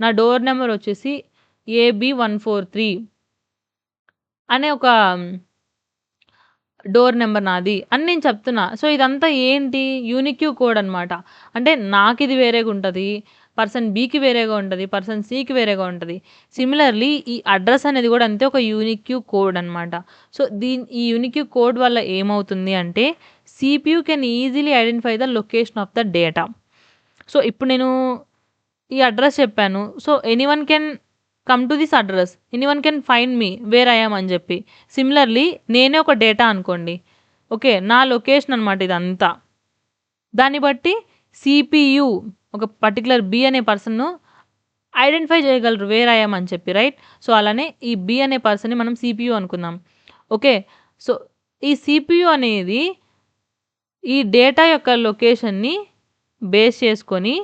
నా డోర్ నెంబర్ వచ్చేసి AB143 అనే ఒక డోర్ నెంబర్ నాది అని నేను చెప్తున్నా. సో ఇదంతా ఏంటి? యూనిక్ కోడ్ అనమాట. అంటే నాకు ఇది వేరేగా ఉంటుంది, పర్సన్ బికి వేరేగా ఉంటుంది, పర్సన్ సికి వేరేగా ఉంటుంది. సిమిలర్లీ ఈ అడ్రస్ అనేది కూడా అంతే, ఒక యూనిక్ కోడ్ అనమాట. సో ఈ యూనిక్ కోడ్ వల్ల ఏమవుతుంది అంటే CPU can easily identify the location of the data. So ఇప్పుడు నేను ఈ అడ్రస్ చెప్పాను, so anyone can come to this address, anyone can find me where I am అని చెప్పి. సిమిలర్లీ నేనే ఒక డేటా అనుకోండి, ఓకే, నా లొకేషన్ అనమాట ఇదంతా. దాన్ని బట్టి CPU ఒక పర్టికులర్ B అనే పర్సన్ను ఐడెంటిఫై చేయగలరు వేర్ ఐ యామ్ అని చెప్పి, రైట్? సో అలానే ఈ B అనే పర్సన్ని మనం CPU అనుకుందాం. ఓకే, సో ఈ CPU అనేది ఈ డేటా యొక్క లొకేషన్ని బేస్ చేసుకొని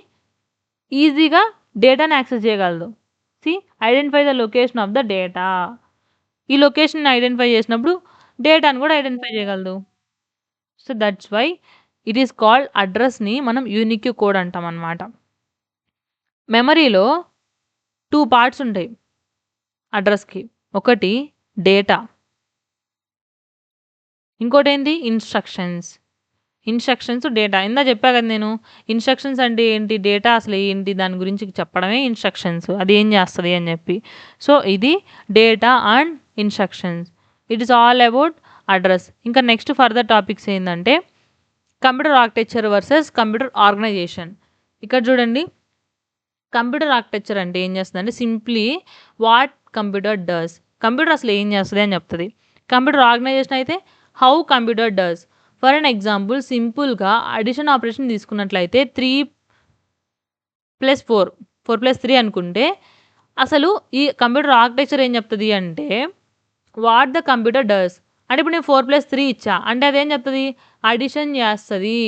ఈజీగా డేటాని యాక్సెస్ చేయగలదు. Identify the location of the data. ఈ లొకేషన్ ఐడెంటిఫై చేసినప్పుడు డేటాను కూడా ఐడెంటిఫై చేయగలదు. So that's why it is called అడ్రస్ని మనం యూనిక్ కోడ్ అంటాం అన్నమాట. మెమరీలో 2 పార్ట్స్ ఉంటాయి అడ్రస్కి. ఒకటి డేటా, ఇంకోటి ఏంటి? Instructions data. ఇందా చెప్పా కదా నేను, ఇన్స్ట్రక్షన్స్ అంటే ఏంటి, డేటా అసలు ఏంటి, దాని గురించి చెప్పడమే ఇన్స్ట్రక్షన్స్, అది ఏం చేస్తుంది అని చెప్పి. సో ఇది data and instructions. It is all about address. ఇంకా నెక్స్ట్ ఫర్దర్ టాపిక్స్ ఏంటంటే computer architecture versus computer organisation. ఇక్కడ చూడండి, కంప్యూటర్ ఆర్కిటెక్చర్ అంటే ఏం చేస్తుంది అంటే simply what computer does, computer అసలు ఏం చేస్తుంది అని చెప్తుంది. కంప్యూటర్ ఆర్గనైజేషన్ అయితే how computer does. For an example, సింపుల్గా అడిషన్ ఆపరేషన్ తీసుకున్నట్లయితే 3+4 4+3 అనుకుంటే అసలు ఈ కంప్యూటర్ ఆర్కిటెక్చర్ ఏం చెప్తుంది అంటే వాట్ ద కంప్యూటర్ డస్. అంటే ఇప్పుడు నేను 4+3 ఇచ్చా అంటే అదేం చెప్తుంది, అడిషన్ చేస్తుంది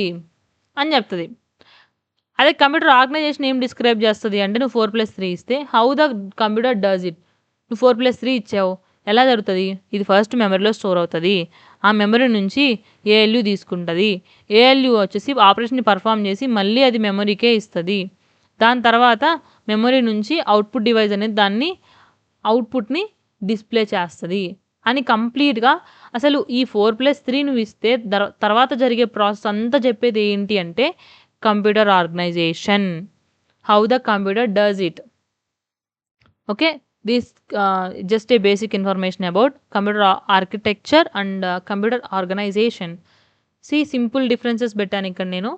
అని చెప్తుంది. అదే కంప్యూటర్ ఆర్గనైజేషన్ ఏం డిస్క్రైబ్ చేస్తుంది అంటే నువ్వు 4+3 ఇస్తే how the computer does it. నువ్వు 4+3 ఇచ్చావు, ఎలా జరుగుతుంది? ఇది ఫస్ట్ మెమరీలో స్టోర్ అవుతుంది, ఆ మెమరీ నుంచి ALU తీసుకుంటుంది, ALU వచ్చేసి ఆపరేషన్ని పర్ఫామ్ చేసి మళ్ళీ అది మెమరీకే ఇస్తుంది. దాని తర్వాత మెమరీ నుంచి అవుట్పుట్ డివైస్ అనేది దాన్ని అవుట్పుట్ని డిస్ప్లే చేస్తుంది అని కంప్లీట్గా అసలు ఈ 4+3 నువ్వు ఇస్తే తర్వాత జరిగే ప్రాసెస్ అంతా చెప్పేది ఏంటి అంటే computer organisation, how the computer does it. Okay, this just a basic information about computer architecture and computer organization. See simple differences పెట్టాను ఇక్కడ నేను.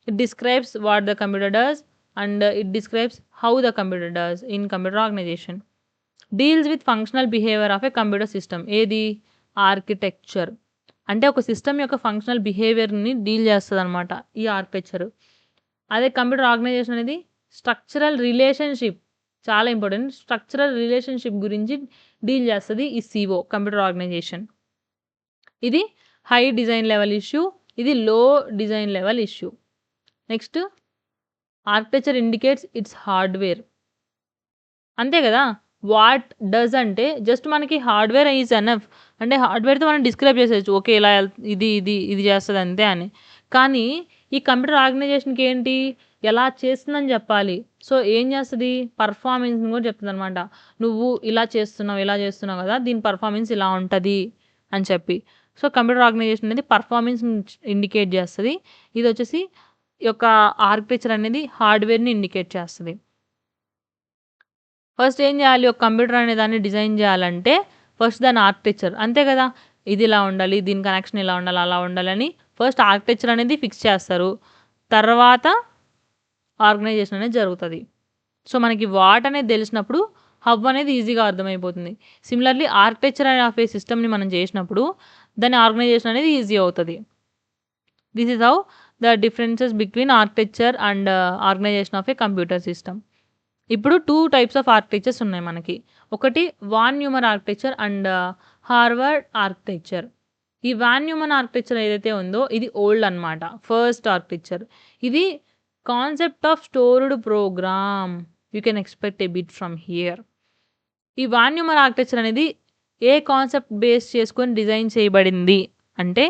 It describes what the computer does and it describes how the computer does in computer organization. Deals with functional behavior of a computer system. ఏది? Architecture అంటే ఒక system యొక్క functional బిహేవియర్ని deal చేస్తుంది అనమాట ఈ ఆర్కిటెక్చర్. అదే కంప్యూటర్ ఆర్గనైజేషన్ అనేది structural relationship చాలా ఇంపార్టెంట్. స్ట్రక్చరల్ రిలేషన్‌షిప్ గురించి డీల్ చేస్తది ఈ సీఓ కంప్యూటర్ ఆర్గనైజేషన్. ఇది హై డిజైన్ లెవెల్ ఇష్యూ. ఇది లో design level issue. Next architecture indicates it's hardware. అంతే గదా! వాట్ డస్ అంటే జస్ట్ మనకి హార్డ్‌వేర్ ఈజ్ ఎనఫ్. అంటే హార్డ్‌వేర్‌తో మనం డిస్క్రైబ్ చేసేయొచ్చు. ఓకే. ఇలా ఇది చేస్తది అంతే అని. కానీ ఈ కంప్యూటర్ ఆర్గనైజేషన్‌కి ఏంటి? ఎలా చేస్తుందని జెప్పాలి. సో, ఏం జేస్తది? పర్ఫార్మెన్స్‌ని గూడా చెప్తదనమాట. నువ్వు ఇలా చేస్తున్నావు గదా! దీని పర్ఫార్మెన్స్ ఇలా ఉంటది అని చెప్పి. సో, కంప్యూటర్ ఆర్గనైజేషన్ అనేది పర్ఫార్మెన్స్‌ని ఇండికేట్ జేస్తది. ఇదొచ్చేసి ఈ యొక్క ఆర్కిటెక్చర్ అనేది హార్డ్‌వేర్‌ని ఇండికేట్ చేస్తది. ఫస్ట్ ఏం జేయాలి? ఒక కంప్యూటర్ అనే దాన్ని డిజైన్ జేయాలంటే ఫస్ట్ దాని ఆర్కిటెక్చర్ అంతే గదా! ఇది ఇలా ఉండాలి, దీని కనెక్షన్ ఇలా ఉండాలి, అలా ఉండాలని ఫస్ట్ ఆర్కిటెక్చర్ అనేది ఫిక్స్ చేస్తారు. తర్వాత ఆర్గనైజేషన్ అనేది జరుగుతది. సో, మనకి వాట్ అనేది తెలిసినప్పుడు హౌ అనేది ఈజీగా అర్థమైపోతుంది. సిమిలర్‌లీ ఆర్కిటెక్చర్ ఆఫ్ ఏ సిస్టమ్‌ని మనం చేసినప్పుడు దాని ఆర్గనైజేషన్ అనేది ఈజీ అవుతది. This is how the differences between architecture and organisation of a computer system. ఇప్పుడు 2 టైప్స్ ఆఫ్ ఆర్కిటెక్చర్స్ ఉన్నాయి మనకి. ఒకటి von Neumann architecture and Harvard architecture. ఈ వాన్ న్యూమన్ ఆర్కిటెక్చర్ ఏదైతే ఉందో ఇది ఓల్డ్ అన్నమాట. First architecture. ఇది concept of stored program. You can expect a bit from here. ఈ వాన్ న్యూమన్ ఆర్కిటెక్చర్ అనేది ఏ కాన్సెప్ట్ బేస్ చేసుకొని డిజైన్ చేయబడింది అంటే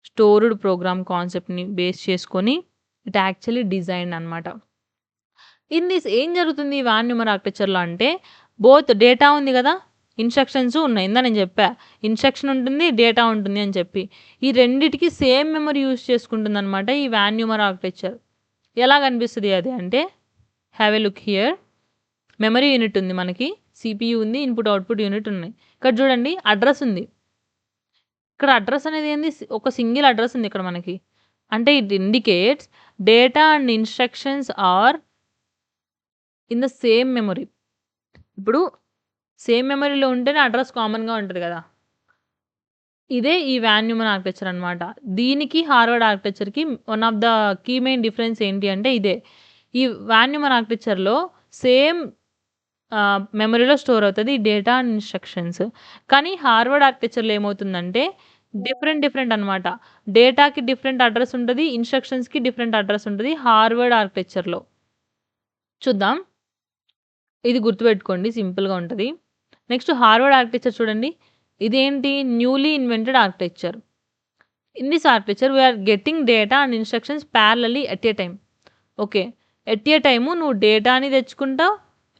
స్టోర్డ్ ప్రోగ్రామ్ కాన్సెప్ట్‌ని బేస్ చేసుకొని ఇట్ యాక్చువల్లీ డిజైన్డ్ అన్నమాట. ఇన్ దిస్ ఏం జరుగుతుంది వాన్ న్యూమన్ ఆర్కిటెక్చర్‌లో అంటే బోత్ డేటా ఉంది గదా! ఇన్‌స్ట్రక్షన్స్ ఉన్నాయి. నేను జెప్పా. ఇన్‌స్ట్రక్షన్ ఉంటుంది, డేటా ఉంటుంది అని చెప్పి. ఈ రెండిటికి సేమ్ మెమరీ యూజ్ చేసుకుంటుందనమాట ఈ వాన్ న్యూమన్ ఆర్కిటెక్చర్. ఎలా కనిపిస్తది అది అంటే have a look here. Memory unit ఉంది మనకి. సీపీయూ ఉంది. ఇన్‌పుట్, అవుట్‌పుట్ యూనిట్ ఉన్నాయి. ఇక్కడ చూడండి అడ్రస్ ఉంది. ఇక్కడ అడ్రస్ అనేది ఏంది ఒక సింగిల్ అడ్రస్ ఉంది ఇక్కడ మనకి. అంటే it indicates data and instructions are in the same memory. ఇప్పుడు సేమ్ మెమరీలో ఉంటేనే అడ్రస్ కామన్‌గా ఉంటది గదా! ఇదే ఈ వాన్ న్యూమన్ ఆర్కిటెక్చర్ అన్నమాట. దీనికి హార్వర్డ్ ఆర్కిటెక్చర్‌కి one of the key main difference ఏంటి అంటే ఇదే. ఈ వాన్ న్యూమన్ ఆర్కిటెక్చర్‌లో సేమ్ మెమరీలో స్టోర్ అవుతది డేటా అండ్ ఇన్‌స్ట్రక్షన్స్. కానీ హార్వర్డ్ ఆర్కిటెక్చర్‌లో ఏమవుతుందంటే డిఫరెంట్ అన్నమాట. డేటాకి డిఫరెంట్ అడ్రస్ ఉంటది. ఇన్‌స్ట్రక్షన్స్‌కి డిఫరెంట్ అడ్రస్ ఉంటది హార్వర్డ్ ఆర్కిటెక్చర్‌లో. చూద్దాం. ఇది గుర్తుపెట్టుకోండి సింపుల్‌గా ఉంటది. నెక్స్ట్ హార్వర్డ్ ఆర్కిటెక్చర్ చూడండి. ఇదేంటి newly invented architecture. In this architecture we are getting data and instructions parallelly at a time. Okay. At a time నువ్వు డేటాని తెచ్చుకుంటావు,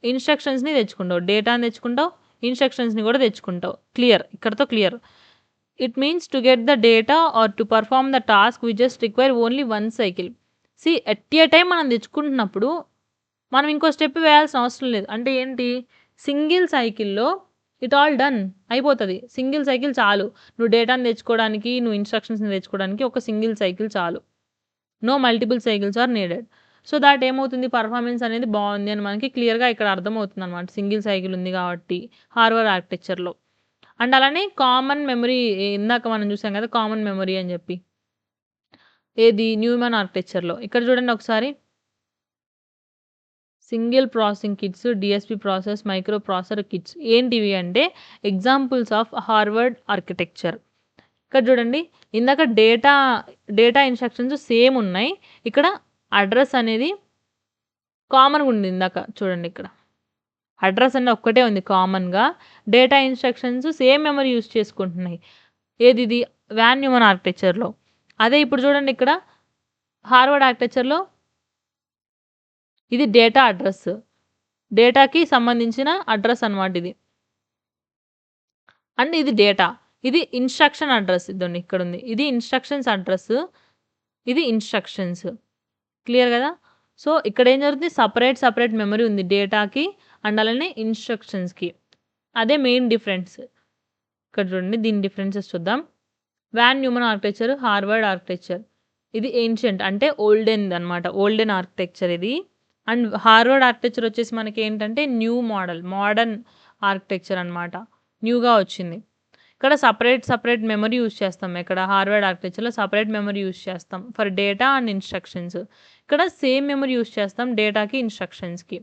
ఇన్‌స్ట్రక్షన్స్‌ని తెచ్చుకుంటావు. డేటాని తెచ్చుకుంటావు, ఇన్‌స్ట్రక్షన్స్‌ని కూడా తెచ్చుకుంటావు. క్లియర్. ఇక్కడితో clear. It means to get the data or to perform the task we just require only one cycle. See at a time మనం తెచ్చుకుంటున్నప్పుడు మనం ఇంకో స్టెప్ వేయాల్సిన అవసరం లేదు. అంటే ఏంటి? సింగిల్ సైకిల్‌లో ఇట్ ఆల్ డన్ అయిపోతది. సింగిల్ సైకిల్ చాలు. నువ్వు డేటాని తెచ్చుకోవడానికి, నువ్వు ఇన్‌స్ట్రక్షన్స్‌ని తెచ్చుకోవడానికి ఒక సింగిల్ సైకిల్ చాలు. No multiple cycles are needed. So, that ఏమవుతుంది పర్ఫార్మెన్స్ అనేది బావుంది అని మనకి క్లియర్‌గా ఇక్కడ అర్థమవుతుందనమాట. సింగిల్ సైకిల్ ఉంది కాబట్టి హార్వర్డ్ ఆర్కిటెక్చర్‌లో. అండ్ అలానే కామన్ మెమరీ ఇందాక మనం చూసాం కదా! కామన్ మెమరీ అని చెప్పి. ఏది న్యూమన్ ఆర్కిటెక్చర్‌లో. ఇక్కడ చూడండి ఒకసారి. Single processing kits, DSP process, microprocessor kits ఏంటివి అంటే ఎగ్జాంపుల్స్ ఆఫ్ హార్వర్డ్ ఆర్కిటెక్చర్. ఇక్కడ చూడండి ఇందాక డేటా ఇన్‌స్ట్రక్షన్స్ సేమ్ ఉన్నాయి. ఇక్కడ అడ్రస్ అనేది కామన్‌గా ఉంది ఇందాక చూడండి ఇక్కడ. అడ్రస్ అనేది ఒక్కటే ఉంది కామన్‌గా. Data instructions same memory use చేసుకుంటున్నాయి. ఏదిది వాన్ న్యూమన్ ఆర్కిటెక్చర్‌లో. అదే ఇప్పుడు చూడండి ఇక్కడ హార్వర్డ్ ఆర్కిటెక్చర్‌లో ఇది డేటా అడ్రస్. డేటాకి సంబంధించిన అడ్రస్ అన్నమాట ఇది. అండ్ ఇది డేటా. ఇది ఇన్‌స్ట్రక్షన్ అడ్రస్ ఇదండి ఇక్కడుంది. ఇది ఇన్‌స్ట్రక్షన్స్ అడ్రస్. ఇది ఇన్‌స్ట్రక్షన్స్. క్లియర్ గదా! సో, ఇక్కడేం జరుగుతుంది సెపరేట్ మెమరీ ఉంది డేటాకి అండ్ అలానే ఇన్‌స్ట్రక్షన్స్‌కి. అదే మెయిన్ డిఫరెన్స్. ఇక్కడ చూడండి దీని డిఫరెన్సెస్ చూద్దాం. Von Neumann architecture, Harvard architecture. ఇది ఏన్షియంట్ అంటే ఓల్డెన్‌ది అన్నమాట. ఓల్డెన్ ఆర్కిటెక్చర్ ఇది. అండ్ హార్వర్డ్ ఆర్కిటెక్చర్ వచ్చేసి మనకేంటంటే న్యూ మోడర్న్ ఆర్కిటెక్చర్ అన్నమాట. న్యూగా వచ్చింది. ఇక్కడ సెపరేట్ మెమరీ యూజ్ చేస్తాం. ఇక్కడ హార్వర్డ్ ఆర్కిటెక్చర్‌లో సెపరేట్ మెమరీ యూజ్ చేస్తాం ఫర్ డేటా అండ్ ఇన్‌స్ట్రక్షన్స్. ఇక్కడ సేమ్ మెమరీ యూజ్ చేస్తాం డేటాకి, ఇన్‌స్ట్రక్షన్స్‌కి.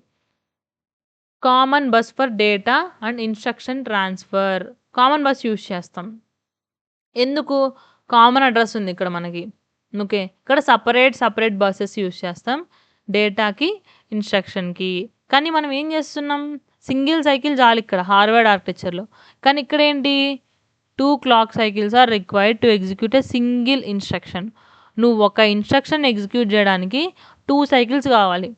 Common bus for data and instruction transfer. Common bus use చేస్తాం. ఎందుకు? కామన్ అడ్రస్ ఉంది ఇక్కడ మనకి. ఓకే. ఇక్కడ సెపరేట్ బసెస్ యూజ్ చేస్తాం డేటాకి, ఇన్‌స్ట్రక్షన్‌కి. కానీ మనం ఏం చేస్తున్నాం? సింగిల్ సైకిల్ చాలిక్కడ హార్వర్డ్ ఆర్కిటెక్చర్‌లో. కానీ ఇక్కడేంటి? 2 clock cycles are required to execute a single instruction. నువ్వు ఒక ఇన్‌స్ట్రక్షన్ ఎగ్జిక్యూట్ చేయడానికి 2 సైకిల్స్ కావాలి.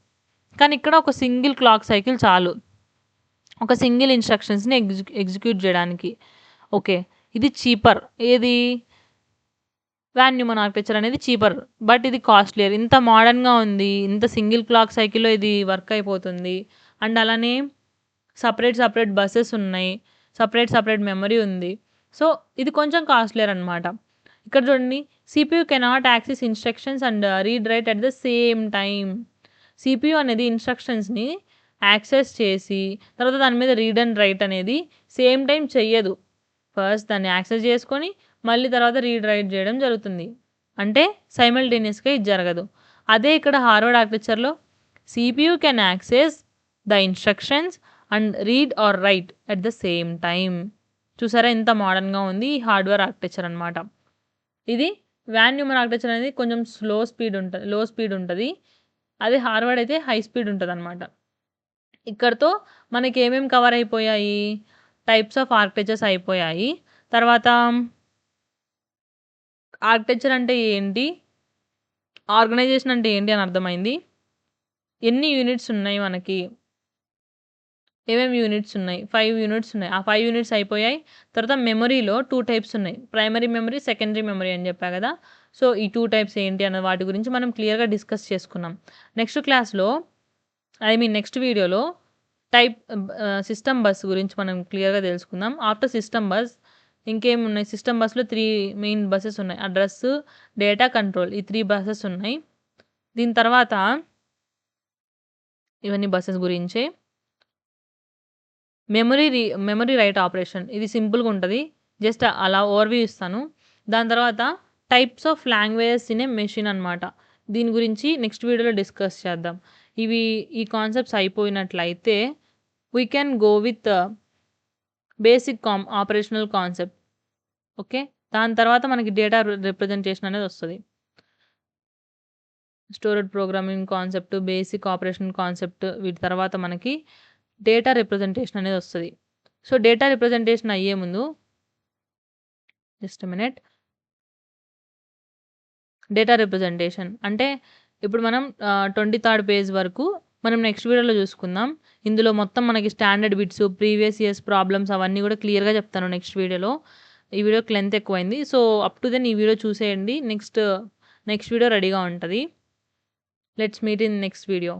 కానీ ఇక్కడ ఒక సింగిల్ క్లాక్ సైకిల్ చాలు. ఒక సింగిల్ ఇన్‌స్ట్రక్షన్స్‌ని ఎగ్జిక్యూట్ చేయడానికి. ఓకే. ఇది చీపర్. ఏది? వాన్ న్యూమన్ ఆర్కిటెక్చర్ అనేది చీపర్. బట్ ఇది కాస్ట్‌లియర్. ఇంత మోడర్న్‌గా ఉంది. ఇంత సింగిల్ క్లాక్ సైకిల్‌లో ఇది వర్క్ అయిపోతుంది. అండ్ అలానే సెపరేట్ బసెస్ ఉన్నాయి. సెపరేట్ మెమరీ ఉంది. సో, ఇది కొంచెం కాస్ట్‌లియర్ అనమాట. ఇక్కడ చూడండి CPU cannot access instructions and read write at the same time. CPU అనేది ఇన్‌స్ట్రక్షన్స్‌ని యాక్సెస్ చేసి తర్వాత దాని మీద రీడ్ అండ్ రైట్ అనేది సేమ్ టైమ్ చెయ్యదు. ఫస్ట్ దాన్ని యాక్సెస్ చేసుకొని మళ్ళీ తర్వాత రీడ్ రైట్ చేయడం జరుగుతుంది. అంటే సైమల్టేనియస్‌గా ఇది జరగదు. అదే ఇక్కడ హార్వర్డ్ ఆర్కిటెక్చర్‌లో CPU can access the instructions and read or write at the same time. చూసారా ఎంత మోడర్న్‌గా ఉంది ఈ హార్డ్వేర్ ఆర్కిటెక్చర్ అనమాట. ఇది వాన్ న్యూమన్ ఆర్కిటెక్చర్ అనేది కొంచెం లో స్పీడ్ ఉంటది. అదే హార్వర్డ్ అయితే హై స్పీడ్ ఉంటదనమాట. ఇక్కడితో మనకి ఏమేమి కవర్ అయిపోయాయి? టైప్స్ ఆఫ్ ఆర్కిటెక్చర్స్ అయిపోయాయి. తర్వాత ఆర్కిటెక్చర్ అంటే ఏంటి? ఆర్గనైజేషన్ అంటే ఏంటి అని అర్థమైంది. ఎన్ని యూనిట్స్ ఉన్నాయి మనకి? ఏమేమి యూనిట్స్ ఉన్నాయి? 5 యూనిట్స్ ఉన్నాయి. ఆ 5 యూనిట్స్ అయిపోయాయి. తర్వాత మెమరీలో 2 టైప్స్ ఉన్నాయి. ప్రైమరీ మెమరీ, సెకండరీ మెమరీ అని చెప్పా కదా! సో, ఈ 2 టైప్స్ ఏంటి అన్న వాటి గురించి మనం క్లియర్‌గా డిస్కస్ చేసుకున్నాం. నెక్స్ట్ వీడియోలో సిస్టమ్ బస్ గురించి మనం క్లియర్‌గా తెలుసుకుందాం. ఆఫ్టర్ సిస్టమ్ బస్ ఇంకేమున్నాయి? సిస్టమ్ బస్‌లో 3 మెయిన్ బసెస్ ఉన్నాయి. Address, data, control. ఈ 3 బసెస్ ఉన్నాయి. దీని తర్వాత ఇవన్నీ బసెస్ గురించే. Memory write operation. ఇది సింపుల్‌గా ఉంటది. జస్ట్ అలా ఓవర్‌వ్యూ ఇస్తాను. దాని తర్వాత types of languages in a machine అనమాట. దీని గురించి నెక్స్ట్ వీడియోలో డిస్కస్ చేద్దాం. ఈ కాన్సెప్ట్స్ అయిపోయినట్లయితే we can go with basic operational concept. Okay. దాని తర్వాత మనకి డేటా రిప్రజెంటేషన్ అనేది వస్తది. Storage programming concept, basic operation concept వీటి తర్వాత మనకి డేటా రిప్రజెంటేషన్ అనేది వస్తది. సో, డేటా రిప్రజెంటేషన్ అయ్యే ముందు just a minute. Data representation అంటే ఇప్పుడు మనం 23rd పేజ్ వరకు మనం నెక్స్ట్ వీడియోలో చూసుకుందాం. ఇందులో మొత్తం మనకి standard bits, previous years problems అవన్నీ కూడా క్లియర్‌గా చెప్తాను నెక్స్ట్ వీడియోలో. ఈ వీడియోకి లెంత్ ఎక్కువైంది. సో, అప్ టు దెన్ ఈ వీడియో చూసేయండి. నెక్స్ట్ వీడియో రెడీగా ఉంటది. Let's meet in next video.